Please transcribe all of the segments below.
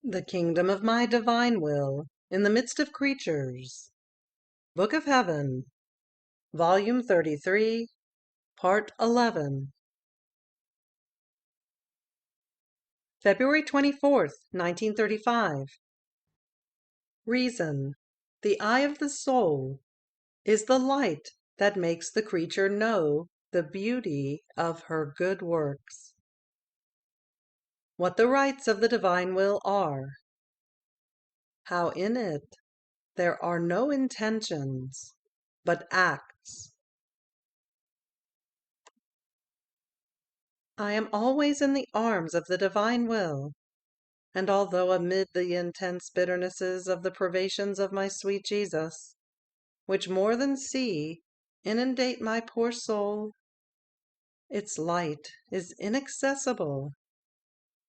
The kingdom of my divine will in the midst of creatures. Book of Heaven, Volume 33, Part 11. February 24th, 1935. Reason, the eye of the soul, is the light that makes the creature know the beauty of her good works. What the rights of the divine will are. How in it there are no intentions, but acts. I am always in the arms of the divine will, and although amid the intense bitternesses of the privations of my sweet Jesus, which more than sea inundate my poor soul, its light is inaccessible,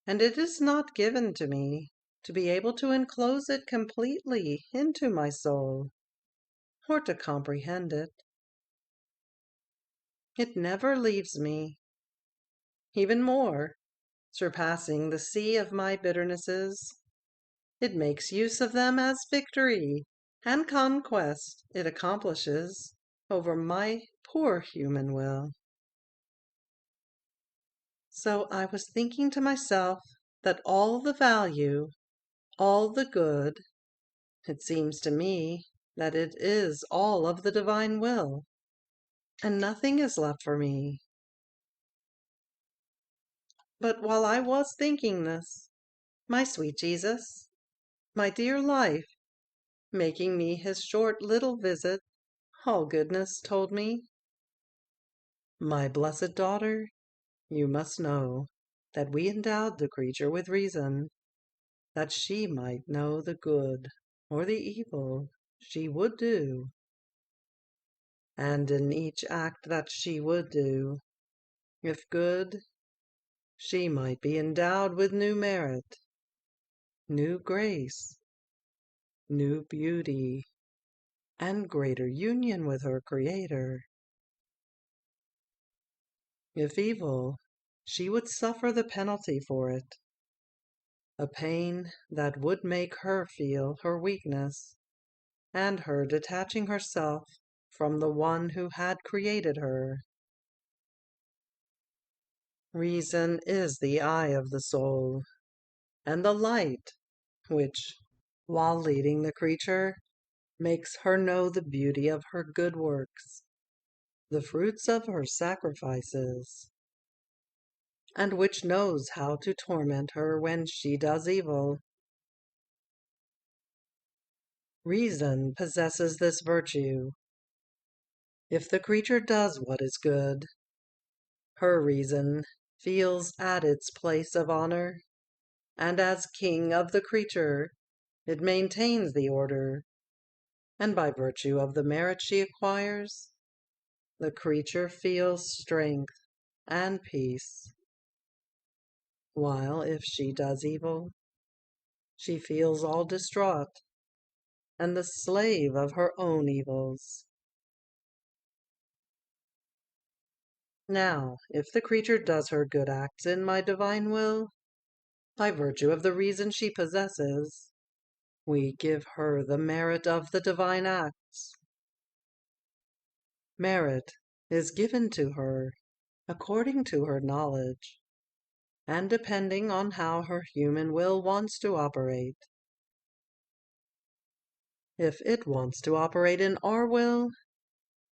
and it is not given to me to be able to enclose it completely into my soul, or to comprehend it. It never leaves me. Even more, surpassing the sea of my bitternesses, it makes use of them as victory and conquest it accomplishes over my poor human will. So I was thinking to myself that all the value, all the good, it seems to me that it is all of the divine will, and nothing is left for me. But while I was thinking this, my sweet Jesus, my dear life, making me his short little visit, all goodness, told me, "My blessed daughter, you must know that we endowed the creature with reason, that she might know the good or the evil she would do, and in each act that she would do, if good, she might be endowed with new merit, new grace, new beauty, and greater union with her Creator. If evil, she would suffer the penalty for it, a pain that would make her feel her weakness, and her detaching herself from the one who had created her. Reason is the eye of the soul, and the light which, while leading the creature, makes her know the beauty of her good works, the fruits of her sacrifices, and which knows how to torment her when she does evil. Reason possesses this virtue. If the creature does what is good, her reason feels at its place of honor, and as king of the creature it maintains the order, and by virtue of the merit she acquires, the creature feels strength and peace, while if she does evil, she feels all distraught and the slave of her own evils. Now, if the creature does her good acts in my divine will, by virtue of the reason she possesses, we give her the merit of the divine acts. Merit is given to her according to her knowledge, and depending on how her human will wants to operate. If it wants to operate in our will,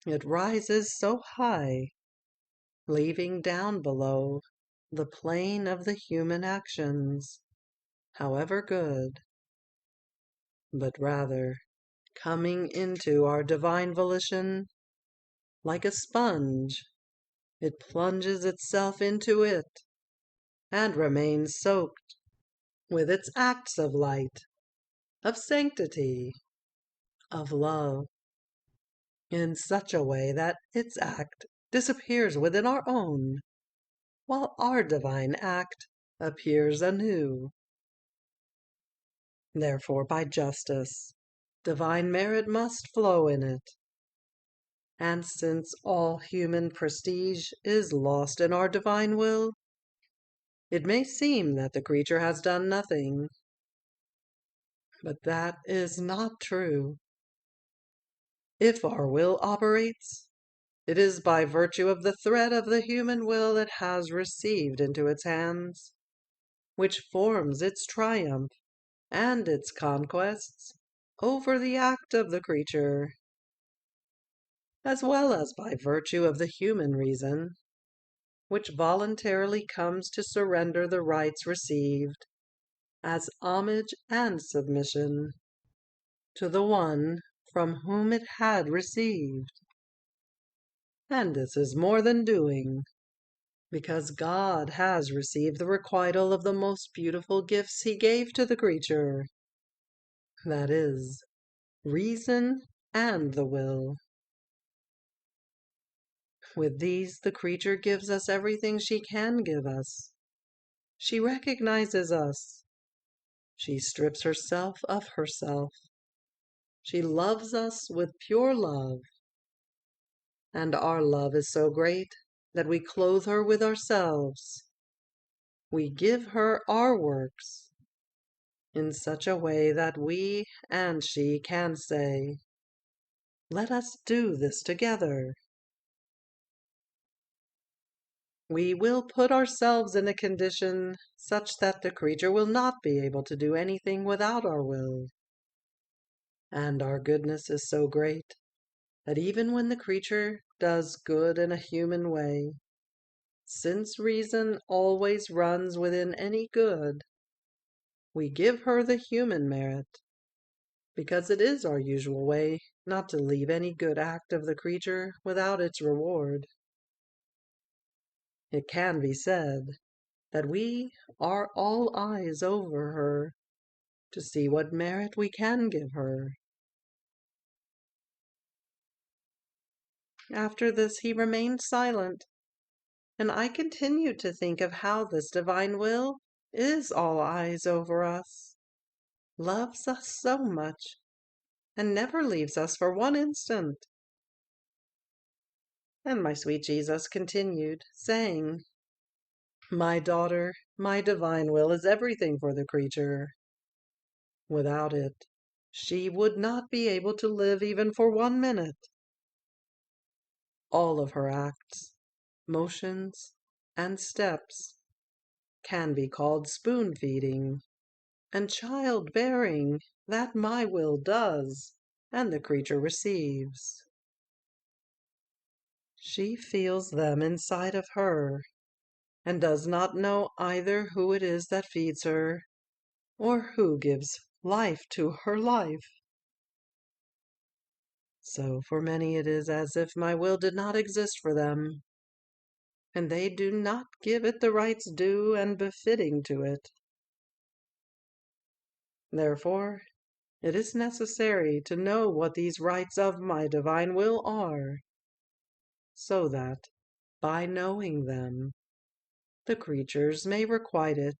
it rises so high, leaving down below the plane of the human actions, however good, but rather coming into our divine volition, like a sponge, it plunges itself into it, and remains soaked with its acts of light, of sanctity, of love, in such a way that its act disappears within our own, while our divine act appears anew. Therefore, by justice, divine merit must flow in it. And since all human prestige is lost in our divine will, it may seem that the creature has done nothing, But that is not true. If our will operates, it is by virtue of the thread of the human will it has received into its hands, which forms its triumph and its conquests over the act of the creature, as well as by virtue of the human reason, which voluntarily comes to surrender the rights received as homage and submission to the one from whom it had received. And this is more than doing, because God has received the requital of the most beautiful gifts he gave to the creature, that is, reason and the will. With these, the creature gives us everything she can give us. She recognizes us. She strips herself of herself. She loves us with pure love. And our love is so great that we clothe her with ourselves. We give her our works in such a way that we and she can say, "Let us do this together." We will put ourselves in a condition such that the creature will not be able to do anything without our will. And our goodness is so great that even when the creature does good in a human way, since reason always runs within any good, we give her the human merit, because it is our usual way not to leave any good act of the creature without its reward. It can be said that we are all eyes over her to see what merit we can give her. After this he remained silent, and I continued to think of how this divine will is all eyes over us, loves us so much, and never leaves us for one instant. And my sweet Jesus continued, saying, "My daughter, my divine will is everything for the creature. Without it, she would not be able to live even for 1 minute. All of her acts, motions, and steps can be called spoon-feeding and child-bearing that my will does, and the creature receives. She feels them inside of her, and does not know either who it is that feeds her, or who gives life to her life. So for many it is as if my will did not exist for them, and they do not give it the rights due and befitting to it. Therefore, it is necessary to know what these rights of my divine will are, so that, by knowing them, the creatures may requite it,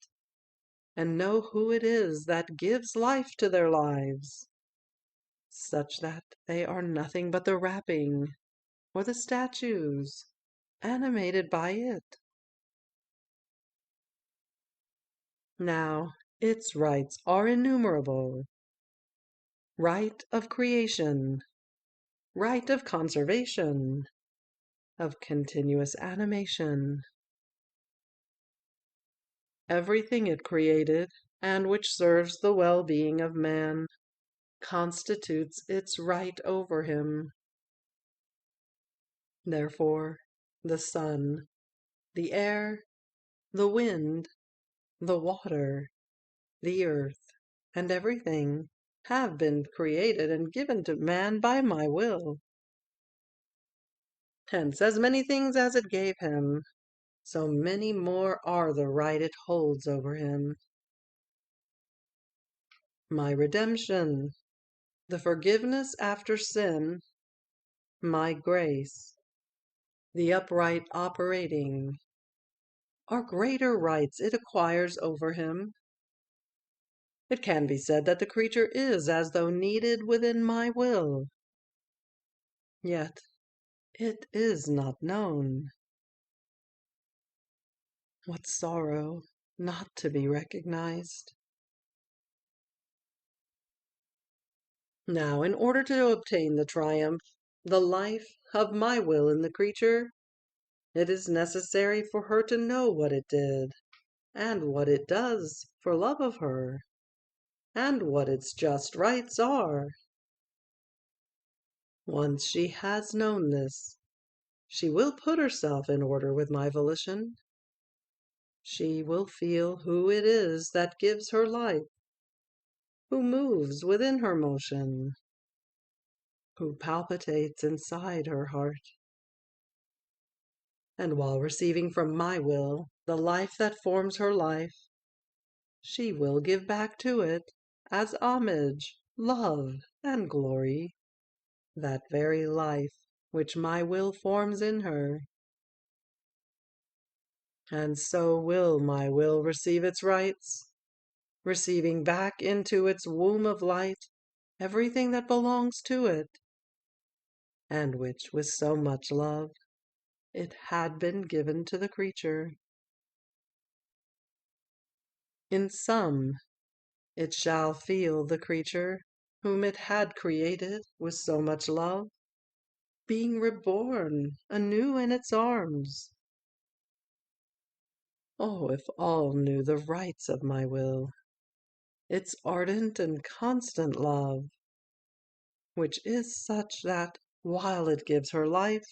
and know who it is that gives life to their lives, such that they are nothing but the wrapping, or the statues, animated by it. Now, its rights are innumerable: right of creation, right of conservation, of continuous animation. Everything it created, and which serves the well-being of man, constitutes its right over him. Therefore, the sun, the air, the wind, the water, the earth, and everything have been created and given to man by my will. Hence, as many things as it gave him, so many more are the right it holds over him. My redemption, the forgiveness after sin, my grace, the upright operating, are greater rights it acquires over him. It can be said that the creature is as though needed within my will, yet it is not known. What sorrow not to be recognized! Now, in order to obtain the triumph, the life of my will in the creature, it is necessary for her to know what it did, and what it does for love of her, and what its just rights are. Once she has known this, she will put herself in order with my volition. She will feel who it is that gives her life, who moves within her motion, who palpitates inside her heart. And while receiving from my will the life that forms her life, she will give back to it, as homage, love, and glory, that very life which my will forms in her. And so will my will receive its rights, receiving back into its womb of light everything that belongs to it, and which with so much love it had been given to the creature. In sum, it shall feel the creature whom it had created with so much love, being reborn anew in its arms. Oh, if all knew the rights of my will, its ardent and constant love, which is such that, while it gives her life,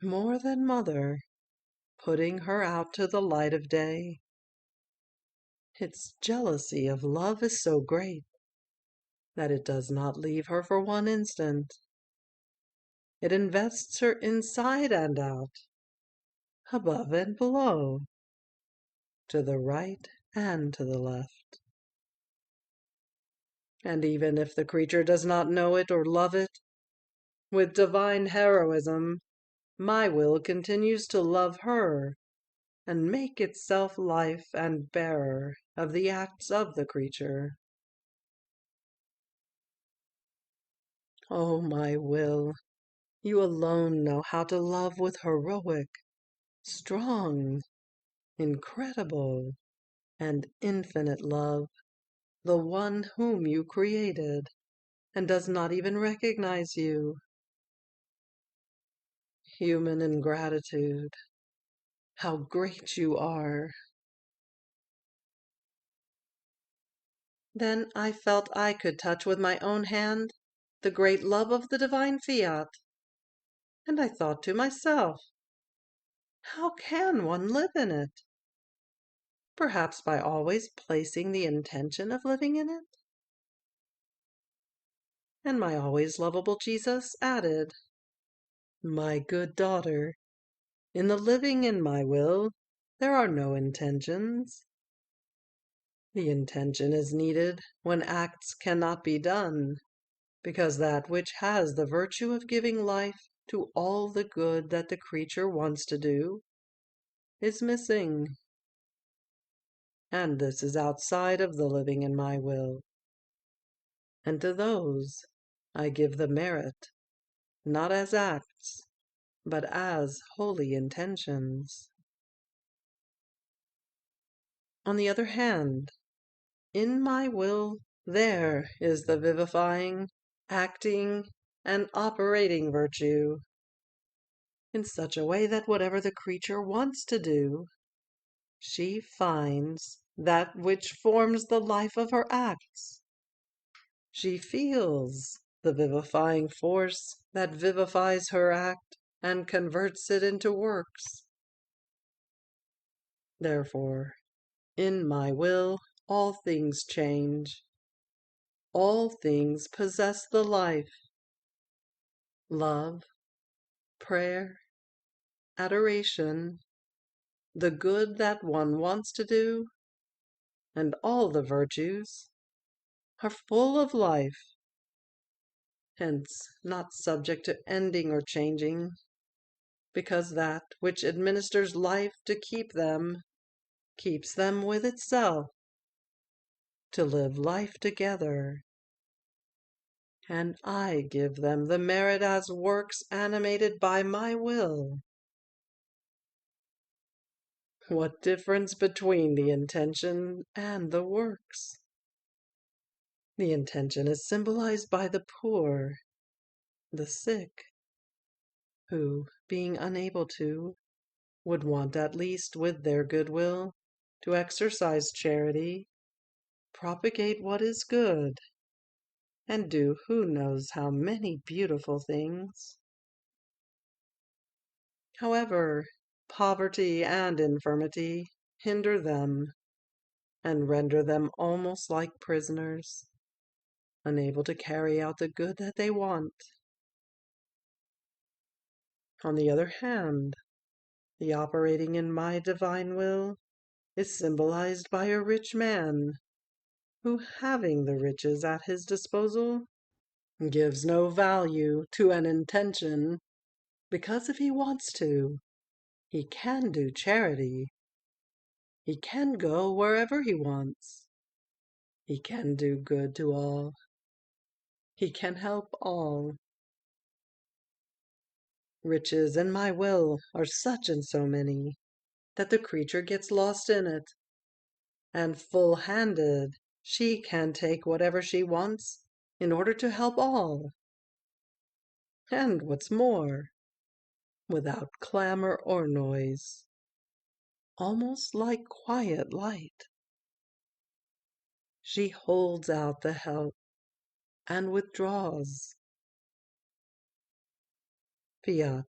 more than mother, putting her out to the light of day, its jealousy of love is so great that it does not leave her for one instant. It invests her inside and out, above and below, to the right and to the left. And even if the creature does not know it or love it, with divine heroism, my will continues to love her and make itself life and bearer of the acts of the creature. Oh, my will, you alone know how to love with heroic, strong, incredible, and infinite love the one whom you created and does not even recognize you. Human ingratitude, how great you are! Then I felt I could touch with my own hand the great love of the divine Fiat, and I thought to myself, how can one live in it? Perhaps by always placing the intention of living in it? And my always lovable Jesus added, my good daughter, in the living in my will, there are no intentions. The intention is needed when acts cannot be done, because that which has the virtue of giving life to all the good that the creature wants to do is missing. And this is outside of the living in my will. And to those I give the merit, not as acts, but as holy intentions. On the other hand, in my will there is the vivifying, acting, and operating virtue, in such a way that whatever the creature wants to do, she finds that which forms the life of her acts. She feels the vivifying force that vivifies her act and converts it into works. Therefore, in my will, all things change. All things possess the life, love, prayer, adoration, the good that one wants to do, and all the virtues are full of life, hence not subject to ending or changing, because that which administers life to keep them keeps them with itself, to live life together. And I give them the merit as works animated by my will. What difference between the intention and the works? The intention is symbolized by the poor, the sick, who, being unable to, would want at least with their goodwill to exercise charity, propagate what is good, and do who knows how many beautiful things. However, poverty and infirmity hinder them and render them almost like prisoners, unable to carry out the good that they want. On the other hand, the operating in my divine will is symbolized by a rich man who, having the riches at his disposal, gives no value to an intention, because if he wants to, he can do charity. He can go wherever he wants. He can do good to all. He can help all. Riches in my will are such and so many that the creature gets lost in it, and full-handed she can take whatever she wants in order to help all. And what's more, without clamor or noise, almost like quiet light, she holds out the help and withdraws. Fiat.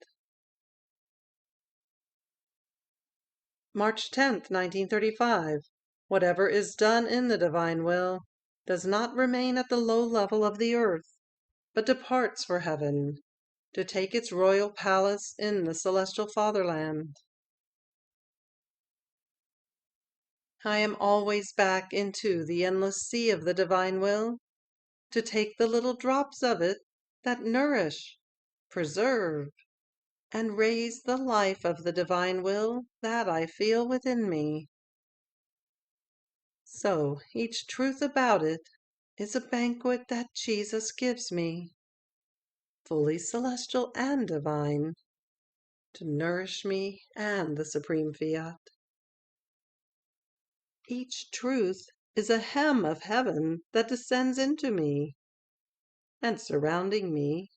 March 10th, 1935. Whatever is done in the divine will does not remain at the low level of the earth, but departs for heaven, to take its royal palace in the celestial fatherland. I am always back into the endless sea of the divine will, to take the little drops of it that nourish, preserve, and raise the life of the divine will that I feel within me. So each truth about it is a banquet that Jesus gives me, fully celestial and divine, to nourish me and the supreme fiat. Each truth is a hem of heaven that descends into me, and surrounding me,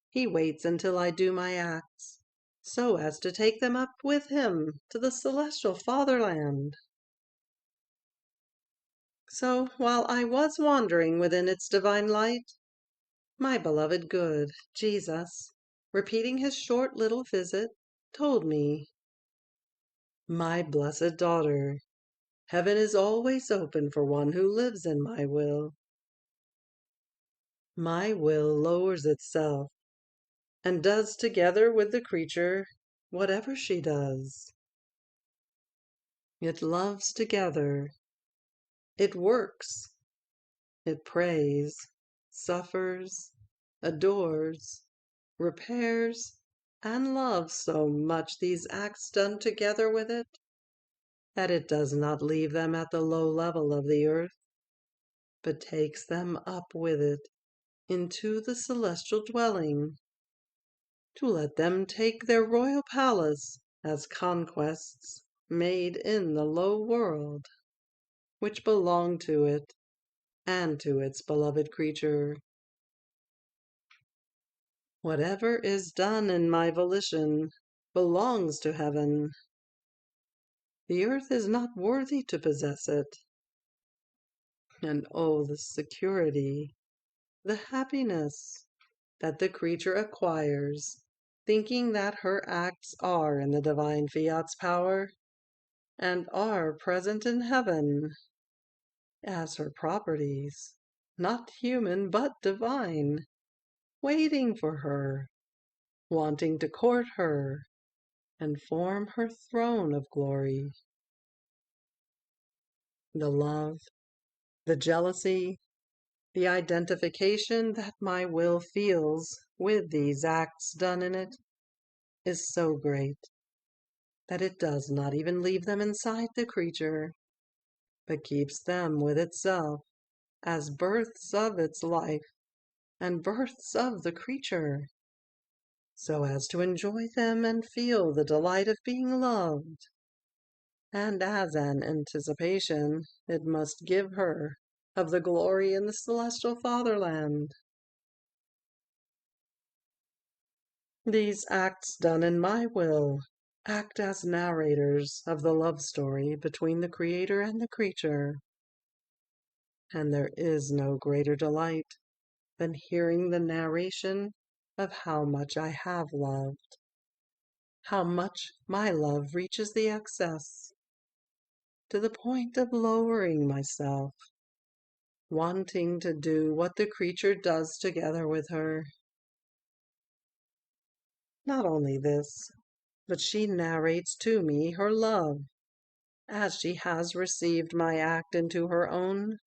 he waits until I do my acts, so as to take them up with him to the celestial fatherland. So while I was wandering within its divine light, my beloved good Jesus, repeating his short little visit, told me, "My blessed daughter, heaven is always open for one who lives in my will. My will lowers itself, and does together with the creature whatever she does. It loves together, it works, it prays, suffers, adores, repairs, and loves so much these acts done together with it, that it does not leave them at the low level of the earth, but takes them up with it into the celestial dwelling, to let them take their royal palace as conquests made in the low world, which belong to it and to its beloved creature. Whatever is done in my volition belongs to heaven. The earth is not worthy to possess it. And oh, the security, the happiness that the creature acquires, thinking that her acts are in the divine fiat's power, and are present in heaven as her properties, not human but divine, waiting for her, wanting to court her, and form her throne of glory. The love, the jealousy, the identification that my will feels with these acts done in it is so great that it does not even leave them inside the creature, but keeps them with itself as births of its life and births of the creature, so as to enjoy them and feel the delight of being loved. And as an anticipation, it must give her of the glory in the celestial fatherland. These acts done in my will act as narrators of the love story between the Creator and the creature, and there is no greater delight than hearing the narration of how much I have loved, how much my love reaches the excess, to the point of lowering myself, wanting to do what the creature does together with her. Not only this, but she narrates to me her love, as she has received my act into her own.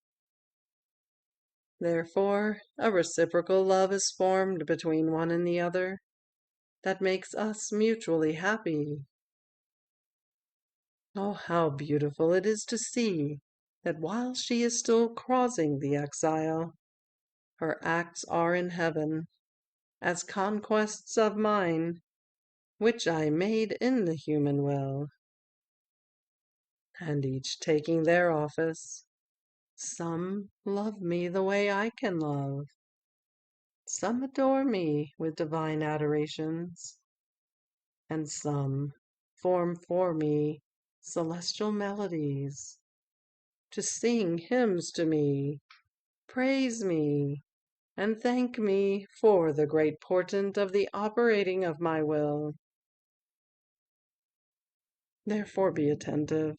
Therefore, a reciprocal love is formed between one and the other that makes us mutually happy. Oh, how beautiful it is to see that while she is still crossing the exile, her acts are in heaven, as conquests of mine, which I made in the human will, and each taking their office. Some love me the way I can love. Some adore me with divine adorations, and some form for me celestial melodies, to sing hymns to me, praise me, and thank me for the great portent of the operating of my will. Therefore be attentive,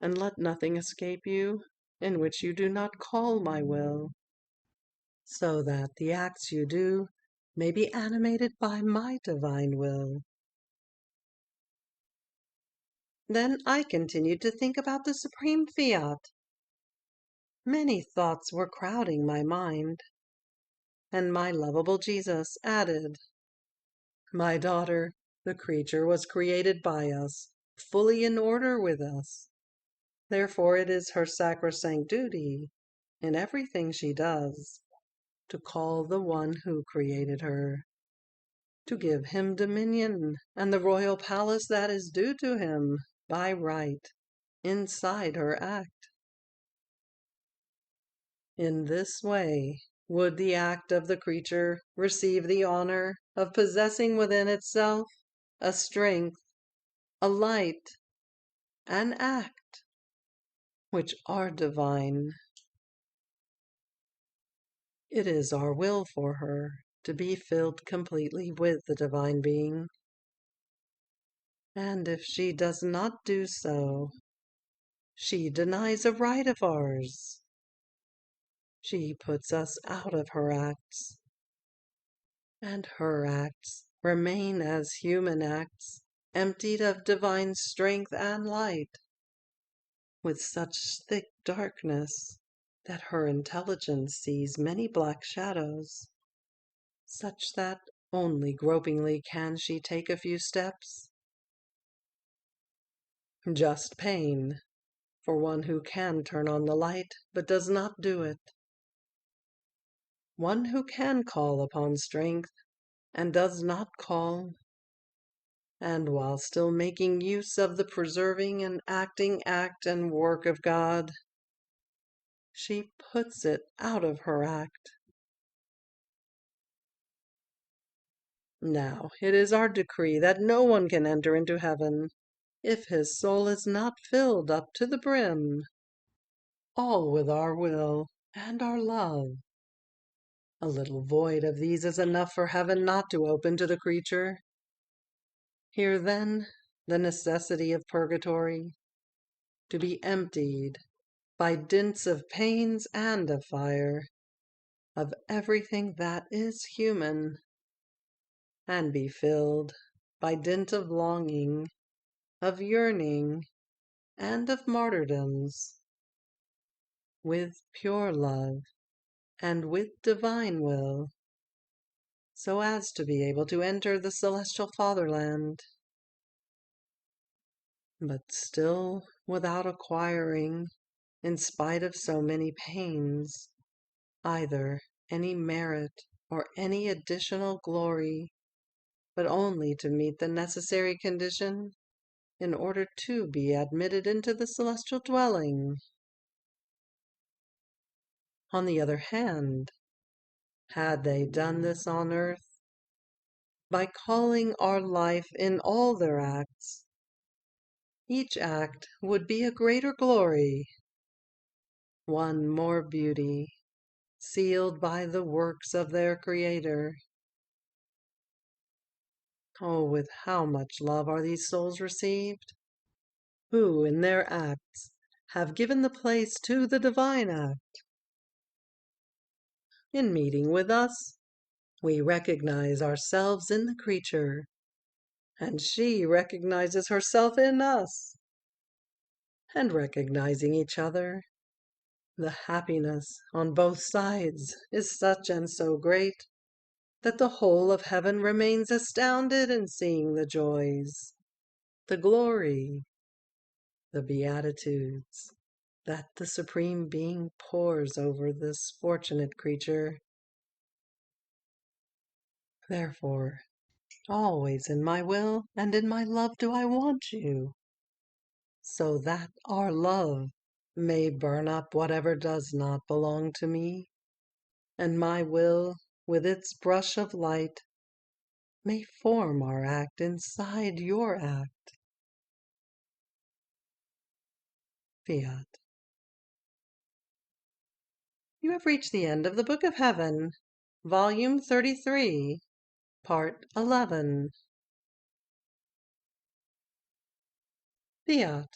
and let nothing escape you in which you do not call my will, so that the acts you do may be animated by my divine will. Then I continued to think about the supreme Fiat. Many thoughts were crowding my mind, and my lovable Jesus added, "My daughter, the creature was created by us, fully in order with us. Therefore it is her sacrosanct duty, in everything she does, to call the one who created her, to give him dominion and the royal palace that is due to him by right inside her act. In this way would the act of the creature receive the honor of possessing within itself a strength, a light, an act, which are divine. It is our will for her to be filled completely with the divine being, and if she does not do so, she denies a right of ours. She puts us out of her acts, and her acts remain as human acts, emptied of divine strength and light, with such thick darkness that her intelligence sees many black shadows, such that only gropingly can she take a few steps. Just pain for one who can turn on the light but does not do it. One who can call upon strength and does not call, and while still making use of the preserving and acting act and work of God, she puts it out of her act. Now it is our decree that no one can enter into heaven if his soul is not filled up to the brim, all with our will and our love. A little void of these is enough for heaven not to open to the creature. Here then the necessity of purgatory, to be emptied by dints of pains and of fire, of everything that is human, and be filled by dint of longing, of yearning, and of martyrdoms, with pure love and with divine will, so as to be able to enter the celestial fatherland, but still without acquiring, in spite of so many pains, either any merit or any additional glory, but only to meet the necessary condition in order to be admitted into the celestial dwelling. On the other hand, had they done this on earth, by calling our life in all their acts, each act would be a greater glory, one more beauty, sealed by the works of their Creator. Oh, with how much love are these souls received, who in their acts have given the place to the divine act. In meeting with us, we recognize ourselves in the creature, and she recognizes herself in us. And recognizing each other, the happiness on both sides is such and so great that the whole of heaven remains astounded in seeing the joys, the glory, the beatitudes that the Supreme Being pours over this fortunate creature. Therefore, always in my will and in my love do I want you, so that our love may burn up whatever does not belong to me, and my will, with its brush of light, may form our act inside your act. Fiat. You have reached the end of the Book of Heaven, Volume 33, Part 11. Fiat.